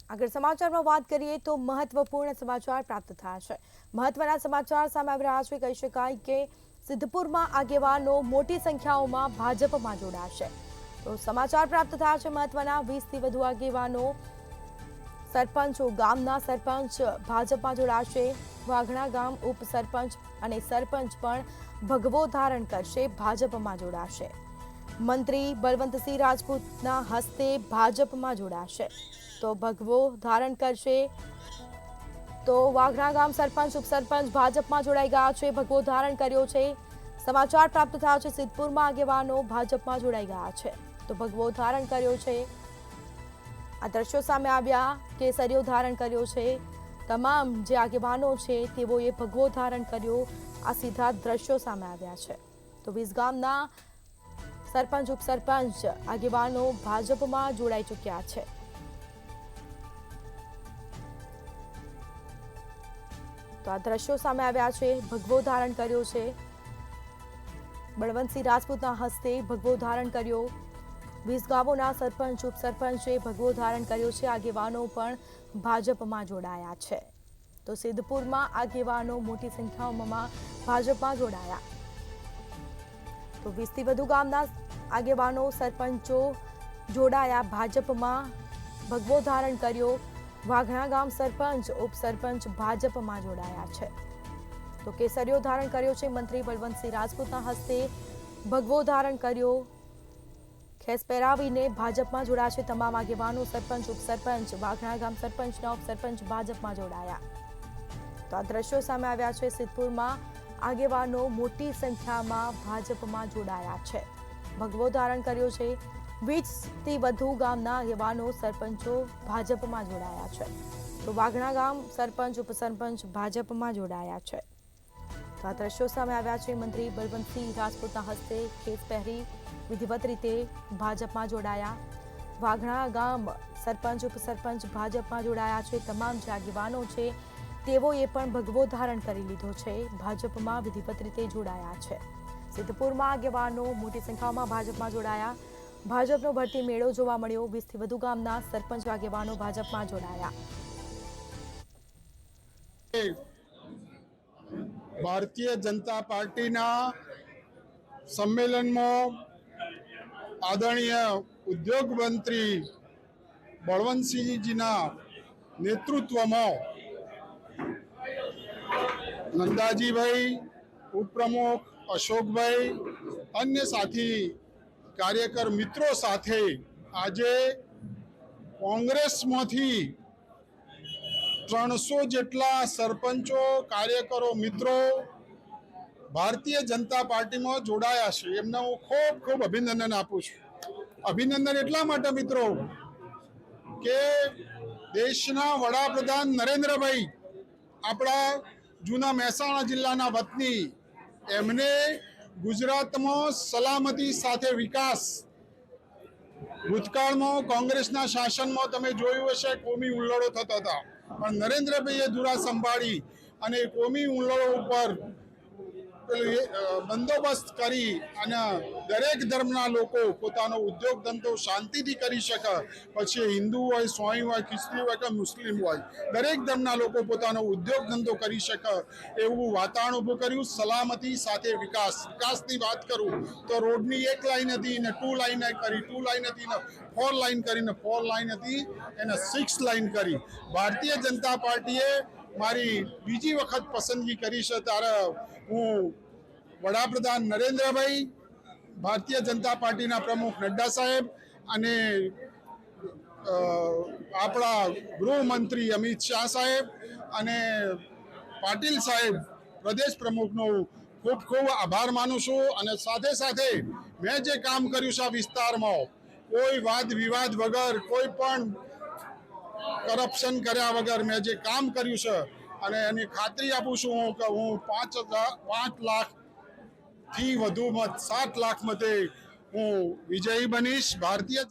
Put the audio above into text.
આગળ સમાચારમાં વાત કરીએ તો મહત્વપૂર્ણ સમાચાર પ્રાપ્ત થયા છે। મહત્વના સમાચાર સામે આવી રહ્યા છે। કહી શકાય કે સિદ્ધપુરમાં આગેવાનો મોટી સંખ્યાઓમાં ભાજપમાં જોડાશે। તો સમાચાર પ્રાપ્ત થયા છે મહત્વના 20થી વધુ આગેવાનો સરપંચો ગામના સરપંચ ભાજપમાં જોડાશે। વાઘણા ગામ ઉપસરપંચ અને સરપંચ પણ ભગવો ધારણ કરશે, ભાજપમાં જોડાશે। મંત્રી બળવંતસિંહ રાજપૂતના હસ્તે ભાજપમાં જોડાશે તો ભગવો ધારણ કરશે। તો વાઘણા ગામ સરપંચ ઉપસરપંચ ભાજપમાં જોડાઈ ગયા છે, ભગવો ધારણ કર્યો છે। સમાચાર પ્રાપ્ત થયા છે સિદ્ધપુરમાં આગેવાનો ભાજપમાં જોડાઈ ગયા છે તો ભગવો ધારણ કર્યો છે। આ દ્રશ્યો સામે આવ્યા, કેસરીઓ ધારણ કર્યો છે। તમામ જે આગેવાનો છે તેઓએ ભગવો ધારણ કર્યો। આ સીધા દ્રશ્યો સામે આવ્યા છે। તો વીસ ગામના સરપંચ ઉપસરપંચ આગેવાનો ભાજપમાં જોડાઈ ચૂક્યા છે। તો આ દ્રશ્યો સામે આવ્યા છે, ભગવો ધારણ કર્યો છે। બળવંતસિંહ રાજપૂતના હસ્તે ભગવો ધારણ કર્યો। 20 ગામોના સરપંચ ઉપસરપંચે ભગવો ધારણ કર્યો છે। આગેવાનો પણ ભાજપમાં જોડાયા છે। તો સિદ્ધપુરમાં આગેવાનો મોટી સંખ્યામાં ભાજપમાં જોડાયા। તો 20થી વધુ ગામના આગેવાનો સરપંચો જોડાયા ભાજપમાં, ભગવો ધારણ કર્યો। વાઘણા ગામ સરપંચ ઉપસરપંચ ભાજપમાં જોડાયા છે તો કેસરીઓ ધારણ કર્યો છે। મંત્રી બળવંતસિંહ રાજપૂતના હસ્તે ભગવો ધારણ કર્યો। ખેસ પહેરાવીને ભાજપમાં જોડાશે તમામ આગેવાનો સરપંચ ઉપસરપંચ। વાઘણા ગામ સરપંચના ઉપસરપંચ ભાજપમાં જોડાયા। તો આ દ્રશ્યો સામે આવ્યા છે, સિદ્ધપુરમાં આગેવાનો મોટી સંખ્યામાં ભાજપમાં જોડાયા છે, ભગવો ધારણ કર્યો છે। 20થી વધુ ગામના આગેવાનો સરપંચો ભાજપમાં જોડાયા છે તો વાઘણા ગામ સરપંચ ઉપસરપંચ ભાજપમાં જોડાયા છે। તો આ દ્રશ્યો સામે આવ્યા છે। મંત્રી બળવંતસિંહ રાજપૂતના હસ્તે ખેસ પહેરી વિધિવત રીતે ભાજપમાં જોડાયા। વાઘણા ગામ સરપંચ ઉપસરપંચ ભાજપમાં જોડાયા છે। તમામ જે આગેવાનો છે તેઓએ પણ ભગવો ધારણ કરી લીધો છે, ભાજપમાં વિધિવત રીતે જોડાયા છે। સિદ્ધપુરમાં આગેવાનો મોટી સંખ્યામાં ભાજપમાં જોડાયા। ભાજપનો ભરતી મેળો જોવા મળ્યો। 20થી વધુ ગામના સરપંચ આગેવાનો ભાજપમાં જોડાયા। ભારતીય જનતા પાર્ટીના સંમેલનમાં આદરણીય ઉદ્યોગ મંત્રી બળવંતસિંહજીના નેતૃત્વમાં નંદાજીભાઈ, ઉપપ્રમુખ અશોકભાઈ, અન્ય સાથી કાર્યકર મિત્રો સાથે આજે કોંગ્રેસમાંથી 300 જેટલા સરપંચો, કાર્યકરો, મિત્રો ભારતીય જનતા પાર્ટીમાં જોડાયા છે। એમને હું ખૂબ ખૂબ અભિનંદન આપું છું। અભિનંદન એટલા માટે મિત્રો કે દેશના વડાપ્રધાન નરેન્દ્રભાઈ આપણા જૂના મહેસાણા જિલ્લાના વતની, એમને ગુજરાતમાં સલામતી સાથે વિકાસ, ભૂતકાળમાં કોંગ્રેસના શાસનમાં તમે જોયું હશે કોમી હુલ્લડો થતા હતા, પણ નરેન્દ્રભાઈએ ધુરા સંભાળી અને કોમી હુલ્લડો ઉપર બંદોબસ્ત કરી અને દરેક ધર્મના લોકો પોતાનો ઉદ્યોગ ધંધો શાંતિથી કરી શકે। પછી હિન્દુ હોય, સોઈ હોય, ખ્રિસ્તી હોય કે મુસ્લિમ હોય, દરેક ધર્મના લોકો પોતાનો ઉદ્યોગ ધંધો કરી શકે એવું વાતાવરણ ઊભું કર્યું। સલામતી સાથે વિકાસ, વિકાસની વાત કરું તો રોડની 1 લાઈન હતી ને 2 લાઈન કરી, 2 લાઈન હતી ને 4 લાઈન કરીને 4 લાઈન હતી એને 6 લાઈન કરી। ભારતીય જનતા પાર્ટીએ મારી બીજી વખત પસંદગી કરી છે ત્યારે હું વડાપ્રધાન નરેન્દ્રભાઈ, ભારતીય જનતા પાર્ટીના પ્રમુખ નડ્ડા સાહેબ અને આપણા ગૃહમંત્રી અમિત શાહ સાહેબ અને પાટીલ સાહેબ પ્રદેશ પ્રમુખનો ખૂબ ખૂબ આભાર માનું છું। અને સાથે સાથે મેં જે કામ કર્યું છે આ વિસ્તારમાં કોઈ વાદ વિવાદ વગર, કોઈ પણ કરપ્શન કર્યા વગર મેં જે કામ કર્યું છે અને એની ખાતરી આપું છું કે હું 5 લાખથી વધુ મત, 7 લાખ મતે હું વિજયી બનીશ। ભારતીય